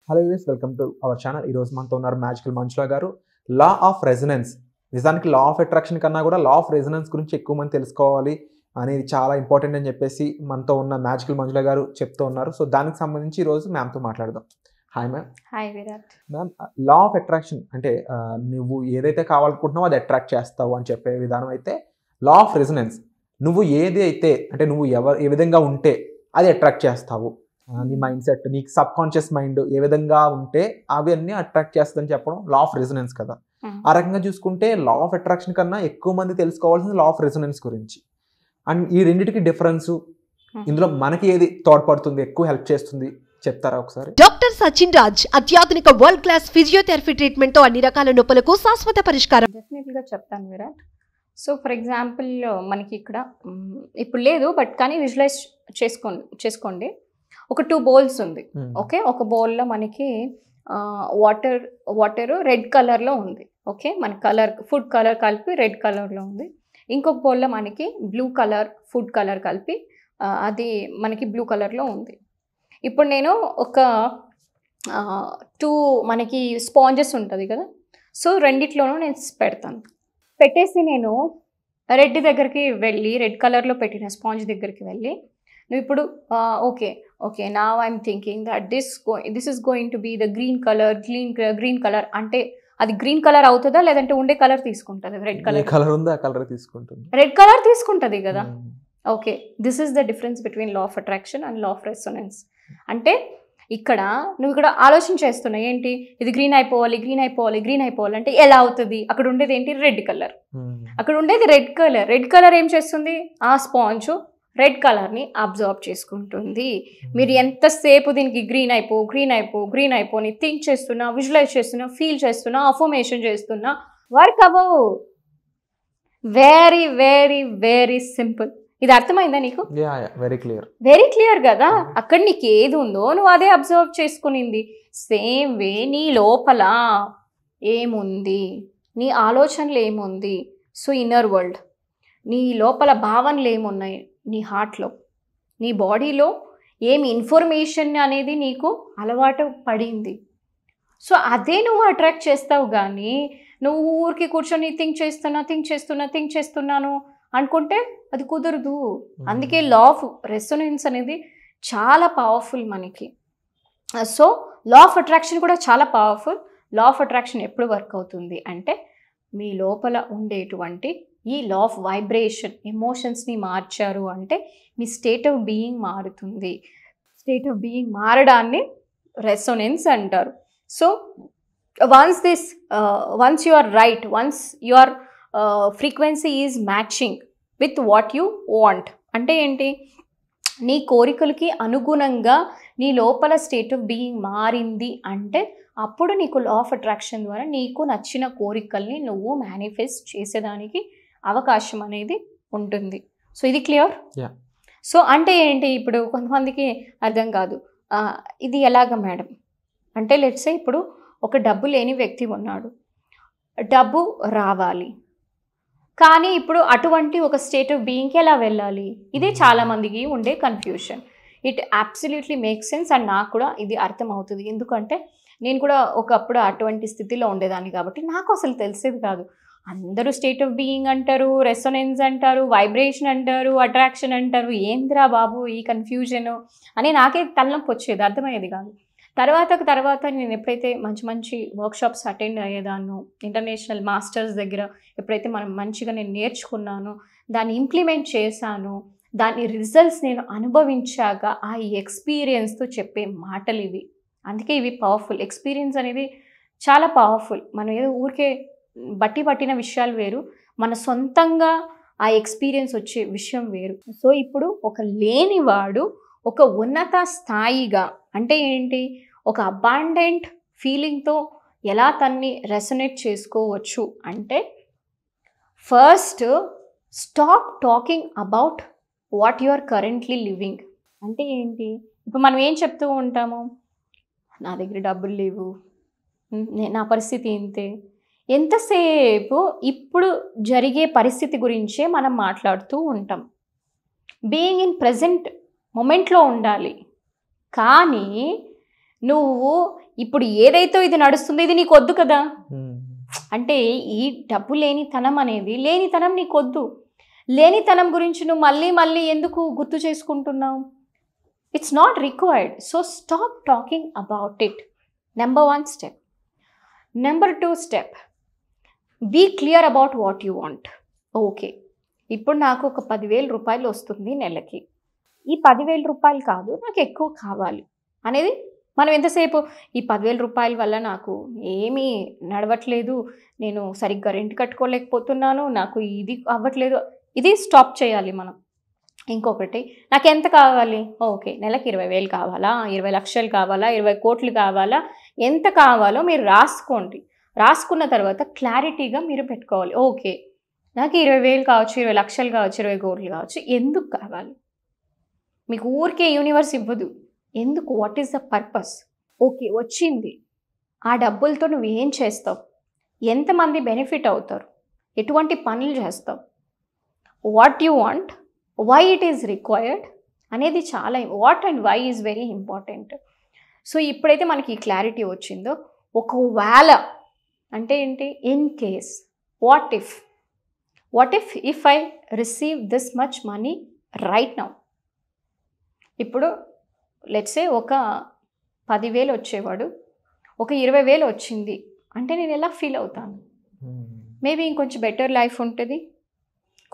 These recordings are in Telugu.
Hello viewers, welcome to our channel. ఈరోజు మనతో ఉన్నారు మ్యాజికల్ మంజులా గారు. లా ఆఫ్ రెజొనెన్స్, నిజానికి లా ఆఫ్ అట్రాక్షన్ కన్నా కూడా లా ఆఫ్ రెజొనెన్స్ గురించి ఎక్కువ మంది తెలుసుకోవాలి అనేది చాలా ఇంపార్టెంట్ అని చెప్పేసి మనతో ఉన్న మ్యాజికల్ మంజులా గారు చెప్తూ ఉన్నారు. సో దానికి సంబంధించి ఈరోజు మ్యామ్తో మాట్లాడదాం. Hi ma'am. Hi Virat. Ma'am, law of attraction అంటే నువ్వు ఏదైతే కావాలనుకుంటున్నావో అది అట్రాక్ట్ చేస్తావు అని చెప్పే విధానం అయితే, లా ఆఫ్ రెజొనెన్స్ నువ్వు ఏది అయితే అంటే నువ్వు ఏ విధంగా ఉంటే అది అట్రాక్ట్ చేస్తావు, నీ మైండ్ సెట్, నీకు సబ్ కాన్షియస్ మైండ్ ఏ విధంగా ఉంటే అవన్నీ అట్రాక్ట్ చేస్తుందని చెప్పడం లా ఆఫ్ రెజొనెన్స్ కదా. ఆ రకంగా చూసుకుంటే లా ఆఫ్ అట్రాక్షన్ కన్నా ఎక్కువ మంది తెలుసుకోవాల్సింది లా ఆఫ్ రెజొనెన్స్ గురించి. అండ్ ఈ రెండింటికి డిఫరెన్స్, ఇందులో మనకి ఏది తోడ్పడుతుంది, ఎక్కువ హెల్ప్ చేస్తుంది చెప్తారా ఒకసారి? డాక్టర్ సచిన్ రాజ్ అత్యాధునిక వరల్డ్ క్లాస్ ఫిజియోథెరపీ ట్రీట్మెంట్ తో అన్ని రకాల నొప్పులకు శాశ్వత పరిష్కారం. డెఫినెట్గా చెప్తాను విరాట్. సో ఫర్ ఎగ్జాంపుల్ మనకి ఇక్కడ ఇప్పుడు లేదు, బట్ కానీ విజువలైజ్ చేసుకోండి. ఒక 2 బౌల్స్ ఉంది. ఓకే, ఒక బౌల్లో మనకి వాటర్ రెడ్ కలర్లో ఉంది. ఓకే, మన ఫుడ్ కలర్ కలిపి రెడ్ కలర్లో ఉంది. ఇంకొక బౌల్లో మనకి బ్లూ కలర్ ఫుడ్ కలర్ కలిపి అది మనకి బ్లూ కలర్లో ఉంది. ఇప్పుడు నేను ఒక 2 మనకి స్పాంజెస్ ఉంటుంది కదా, సో రెండిట్లోనూ నేను పెడతాను. పెట్టేసి నేను రెడ్ దగ్గరికి వెళ్ళి, రెడ్ కలర్లో పెట్టిన స్పాంజ్ దగ్గరికి వెళ్ళి, నువ్వు ఇప్పుడు okay now I'm thinking that this is going to be the green colour అంటే అది గ్రీన్ కలర్ అవుతుందా లేదంటే ఉండే కలర్ తీసుకుంటుంది? రెడ్ కలర్ ఉందా, కలర్ తీసుకుంటుంది, రెడ్ కలర్ తీసుకుంటుంది కదా. Okay, this is the difference between law of attraction and law of resonance. అంటే ఇక్కడ నువ్వు ఇక్కడ ఆలోచన చేస్తున్నావు ఏంటి, ఇది గ్రీన్ అయిపోవాలి అంటే ఎలా అవుతుంది? అక్కడ ఉండేది ఏంటి? Red colour. అక్కడ ఉండేది రెడ్ కలర్. రెడ్ కలర్ ఏం చేస్తుంది? ఆ స్పాంజ్ రెడ్ కలర్ని అబ్జర్వ్ చేసుకుంటుంది. మీరు ఎంతసేపు దీనికి గ్రీన్ అయిపో అని థింక్ చేస్తున్నా, విజువలైజ్ చేస్తున్నా, ఫీల్ చేస్తున్నా, అఫర్మేషన్ చేస్తున్నా, వర్క్ అవ్వవు. Very very very simple. ఇది అర్థమైందా నీకు? వెరీ క్లియర్ కదా. అక్కడ నీకు ఏది ఉందో నువ్వు అదే అబ్జర్వ్ చేసుకునింది. సేమ్ వే నీ లోపల ఏముంది, నీ ఆలోచనలు ఏముంది, సో ఇన్నర్ వరల్డ్, నీ లోపల భావనలు ఏమున్నాయి, నీ హార్ట్లో, నీ బాడీలో ఏమి ఇన్ఫర్మేషన్ అనేది నీకు అలవాటు పడింది, సో అదే నువ్వు అట్రాక్ట్ చేస్తావు. కానీ నువ్వు ఊరికి కూర్చొని థింక్ చేస్తున్నాను అనుకుంటే అది కుదరదు. అందుకే లా ఆఫ్ రెసొనెన్స్ అనేది చాలా పవర్ఫుల్ మనకి. సో లా ఆఫ్ అట్రాక్షన్ కూడా చాలా పవర్ఫుల్. లా ఆఫ్ అట్రాక్షన్ ఎప్పుడు వర్క్ అవుతుంది అంటే, మీ లోపల ఉండేటువంటి ఈ లా ఆఫ్ వైబ్రేషన్, ఎమోషన్స్ని మార్చారు అంటే మీ స్టేట్ ఆఫ్ బీయింగ్ మారుతుంది. స్టేట్ ఆఫ్ బీయింగ్ మారడాన్ని రెసొనెన్స్ అంటారు. So once you are right, once your frequency is matching with what you want, అంటే ఏంటి, నీ కోరికలకి అనుగుణంగా నీ లోపల స్టేట్ ఆఫ్ బీయింగ్ మారింది అంటే అప్పుడు నీకు లా ఆఫ్ అట్రాక్షన్ ద్వారా నీకు నచ్చిన కోరికల్ని నువ్వు మేనిఫెస్ట్ చేసేదానికి అవకాశం అనేది ఉంటుంది. సో ఇది క్లియర్? సో అంటే ఏంటి, ఇప్పుడు కొంతమందికి అర్థం కాదు, ఇది ఎలాగ మేడం అంటే, లెట్స్ సే ఇప్పుడు ఒక డబ్బు లేని వ్యక్తి ఉన్నాడు, డబ్బు రావాలి, కానీ ఇప్పుడు అటువంటి ఒక స్టేట్ ఆఫ్ బీయింగ్కి ఎలా వెళ్ళాలి? ఇదే చాలామందికి ఉండే confusion. It absolutely make sense and నాకు కూడా ఇది అర్థం అవుతుంది. ఎందుకంటే నేను కూడా ఒకప్పుడు అటువంటి స్థితిలో ఉండేదాన్ని కాబట్టి నాకు అసలు తెలిసేది కాదు. అందరూ స్టేట్ ఆఫ్ బీయింగ్ అంటారు, రెసొనెన్స్ అంటారు, వైబ్రేషన్ అంటారు, అట్రాక్షన్ అంటారు, ఏంద్రా బాబు ఈ కన్ఫ్యూజన్ అని నాకే తలనొప్పి వచ్చేది, అర్థమయ్యేది కాదు. తర్వాత నేను ఎప్పుడైతే మంచి వర్క్షాప్స్ అటెండ్ అయ్యేదాన్నో, ఇంటర్నేషనల్ మాస్టర్స్ దగ్గర ఎప్పుడైతే మనం మంచిగా నేను నేర్చుకున్నానో, దాన్ని ఇంప్లిమెంట్ చేశాను, దాని రిజల్ట్స్ నేను అనుభవించాక ఆ ఎక్స్పీరియన్స్తో చెప్పే మాటలు ఇవి. అందుకే ఇవి పవర్ఫుల్. ఎక్స్పీరియన్స్ అనేది చాలా పవర్ఫుల్. మనం ఏదో ఊరికే పట్టిన విషయాలు వేరు, మన సొంతంగా ఆ ఎక్స్పీరియన్స్ వచ్చే విషయం వేరు. సో ఇప్పుడు ఒక లేనివాడు ఒక ఉన్నత స్థాయిగా అంటే ఏంటి, ఒక అబాండెంట్ ఫీలింగ్తో ఎలా తన్ని రెసొనేట్ చేసుకోవచ్చు అంటే, first stop talking about what you are currently living. అంటే ఏంటి, ఇప్పుడు మనం ఏం చెప్తూ ఉంటాము, నా దగ్గర డబ్బులు లేవు, నా పరిస్థితి ఇంతే, ఎంతసేపు ఇప్పుడు జరిగే పరిస్థితి గురించే మనం మాట్లాడుతూ ఉంటాం. బీయింగ్ ఇన్ ప్రజెంట్ మొమెంట్లో ఉండాలి. కానీ నువ్వు ఇప్పుడు ఏదైతే ఇది నడుస్తుందో ఇది నీకు వద్దు కదా. అంటే ఈ డబ్బు లేనితనం అనేది, లేనితనం నీకు వద్దు. లేనితనం గురించి నువ్వు మళ్ళీ మళ్ళీ ఎందుకు గుర్తు చేసుకుంటున్నావు? It's not required. So stop talking about it. Number 1 step. Number 2 step, be clear about what you want. Okay, ఇప్పుడు నాకు ఒక 10,000 రూపాయలు వస్తుంది నెలకి. ఈ 10,000 రూపాయలు కాదు, నాకు ఎక్కువ కావాలి అనేది మనం ఎంతసేపు ఈ 10,000 రూపాయల వల్ల నాకు ఏమీ నడవట్లేదు, నేను సరిగ్గా రెంట్ కట్టుకోలేకపోతున్నాను, నాకు ఇది అవ్వట్లేదు, ఇది స్టాప్ చేయాలి మనం. ఇంకొకటి, నాకు ఎంత కావాలి? ఓకే, నెలకి 20,000 కావాలా, 20 లక్షలు కావాలా, 20 కోట్లు కావాలా, ఎంత కావాలో మీరు రాసుకోండి. రాసుకున్న తర్వాత క్లారిటీగా మీరు పెట్టుకోవాలి. ఓకే, నాకు 20,000 కావచ్చు, 20 లక్షలు కావచ్చు, 20 కోట్లు కావచ్చు, ఎందుకు కావాలి? మీకు ఊరికే యూనివర్స్ ఇవ్వదు. ఎందుకు? What is the purpose? Okay, వచ్చింది, ఆ డబ్బులతో నువ్వు ఏం చేస్తావు, ఎంతమంది బెనిఫిట్ అవుతారు, ఎటువంటి పనులు చేస్తావు, what you want, why it is required అనేది చాలా, what and why is very important. So ఇప్పుడైతే మనకి ఈ క్లారిటీ వచ్చిందో, ఒకవేళ అంటే ఏంటి, in case, what if I receive this much money right now. ఇప్పుడు లెట్సే ఒక 10,000 వచ్చేవాడు ఒక 20,000 వచ్చింది అంటే నేను ఎలా ఫీల్ అవుతాను? మేబీ ఇంకొంచెం బెటర్ లైఫ్ ఉంటుంది,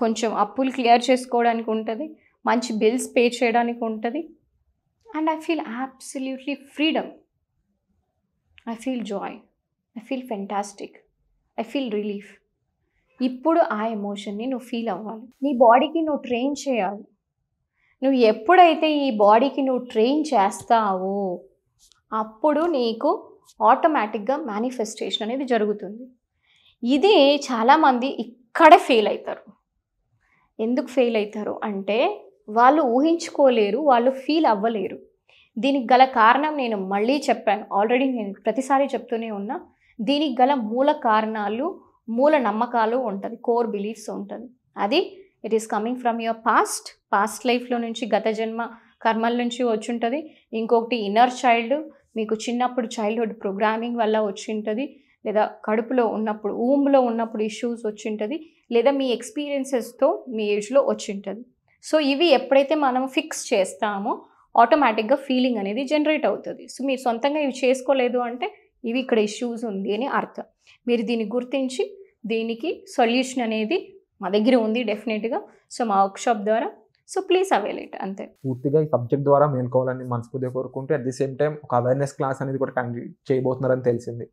కొంచెం అప్పులు క్లియర్ చేసుకోవడానికి ఉంటుంది, మంచి బిల్స్ పే చేయడానికి ఉంటుంది, and I feel absolutely freedom, I feel Joy, I feel fantastic, I feel relief. ఇప్పుడు ఆ ఎమోషన్ని నువ్వు ఫీల్ అవ్వాలి, నీ బాడీకి నువ్వు ట్రైన్ చేయాలి. నువ్వు ఎప్పుడైతే ఈ బాడీకి నువ్వు ట్రైన్ చేస్తావో అప్పుడు నీకు ఆటోమేటిక్గా మేనిఫెస్టేషన్ అనేది జరుగుతుంది. ఇది చాలామంది ఇక్కడే ఫెయిల్ అవుతారు. ఎందుకు ఫెయిల్ అవుతారు అంటే వాళ్ళు ఊహించుకోలేరు, వాళ్ళు ఫీల్ అవ్వలేరు. దీనికి గల కారణం నేను మళ్ళీ చెప్పాను, ఆల్రెడీ నేను ప్రతిసారి చెప్తూనే ఉన్నా. దీనికి గల మూల కారణాలు, మూల నమ్మకాలు ఉంటుంది, కోర్ బిలీఫ్స్ ఉంటుంది. అది it is coming from your past లైఫ్లో నుంచి, గత జన్మ కర్మల నుంచి వచ్చి ఉంటుంది. ఇంకొకటి ఇన్నర్ చైల్డ్, మీకు చిన్నప్పుడు చైల్డ్హుడ్ ప్రోగ్రామింగ్ వల్ల వచ్చి ఉంటుంది, లేదా కడుపులో ఉన్నప్పుడు, ఊమ్లో ఉన్నప్పుడు ఇష్యూస్ వచ్చి ఉంటుంది, లేదా మీ ఎక్స్పీరియన్సెస్తో మీ ఏజ్లో వచ్చి ఉంటుంది. సో ఇవి ఎప్పుడైతే మనం ఫిక్స్ చేస్తామో ఆటోమేటిక్గా ఫీలింగ్ అనేది జనరేట్ అవుతుంది. సో మీరు సొంతంగా ఇవి చేసుకోలేదు అంటే ఇవి ఇక్కడ ఇష్యూస్ ఉంది అని అర్థం. మీరు దీన్ని గుర్తించి దీనికి సొల్యూషన్ అనేది మా దగ్గర ఉంది డెఫినెట్గా. సో మా వర్క్షాప్ ద్వారా, సో ప్లీజ్ అవైల్ ఇట్, అంతే. పూర్తిగా ఈ సబ్జెక్ట్ ద్వారా మేల్కోవాలని మనస్ఫూర్తిగా కోరుకుంటే, అట్ ది సేమ్ టైం ఒక అవేర్నెస్ క్లాస్ అనేది కూడా కండక్ట్ చేయబోతున్నారని తెలిసింది.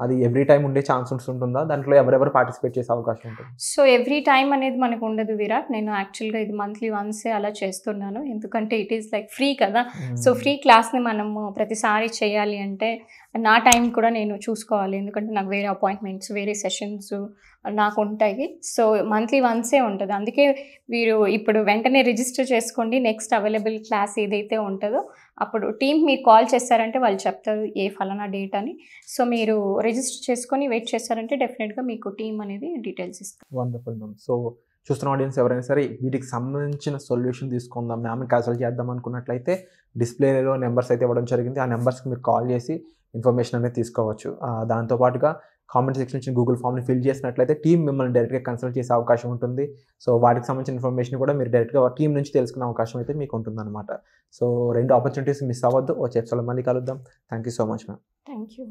అది ఎవ్రీ టైం ఉండే ఛాన్స్ ఉంటుందా? దాంట్లో ఎవరెవరు పార్టిసిపేట్ చేసే అవకాశం ఉంటుంది? సో ఎవ్రీ టైం అనేది మనకు ఉండదు విరాట్. నేను యాక్చువల్గా ఇది మంత్లీ వన్సే అలా చేస్తున్నాను, ఎందుకంటే ఇట్ ఈస్ లైక్ ఫ్రీ కదా. సో ఫ్రీ క్లాస్ని మనము ప్రతిసారి చేయాలి అంటే నా టైం కూడా నేను చూసుకోవాలి, ఎందుకంటే నాకు వేరే అపాయింట్మెంట్స్, వేరే సెషన్స్ నాకు ఉంటాయి. సో మంత్లీ వన్సే ఉంటుంది. అందుకే మీరు ఇప్పుడు వెంటనే రిజిస్టర్ చేసుకోండి. నెక్స్ట్ అవైలబుల్ క్లాస్ ఏదైతే ఉంటుందో అప్పుడు టీమ్ మీరు కాల్ చేస్తారంటే వాళ్ళు చెప్తారు ఏ ఫలానా డేట్ అని. సో మీరు రిజిస్టర్ చేసుకొని వెయిట్ చేస్తారంటే డెఫినెట్గా మీకు టీమ్ అనేది డీటెయిల్స్ ఇస్తారు. Wonderful ma'am. సో చూస్తున్న ఆడియన్స్ ఎవరైనా సరే వీటికి సంబంధించిన సొల్యూషన్ తీసుకుందాం, మ్యామ్ని కన్సల్ట్ చేద్దాం అనుకున్నట్లయితే డిస్ప్లేలో నెంబర్స్ అయితే ఇవ్వడం జరిగింది. ఆ నెంబర్స్కి మీరు కాల్ చేసి ఇన్ఫర్మేషన్ అనేది తీసుకోవచ్చు. దాంతోపాటుగా కామెంట్ సెక్షన్ నుంచి గూగుల్ ఫామ్ని ఫిల్ చేసినట్లయితే టీమ్ మిమ్మల్ని డైరెక్ట్గా కన్సల్ట్ చేసే అవకాశం ఉంటుంది. సో వాటికి సంబంధించిన ఇన్ఫర్మేషన్ కూడా మీరు డైరెక్ట్గా టీం నుంచి తెలుసుకునే అవకాశం అయితే మీకు ఉంటుందన్నమాట. సో 2 ఆపర్చునిటీస్ మిస్ అవ్వద్దు. వచ్చే ఎపిసోడ్లో మళ్ళీ కలుద్దాం. Thank you so much ma'am. Thank you.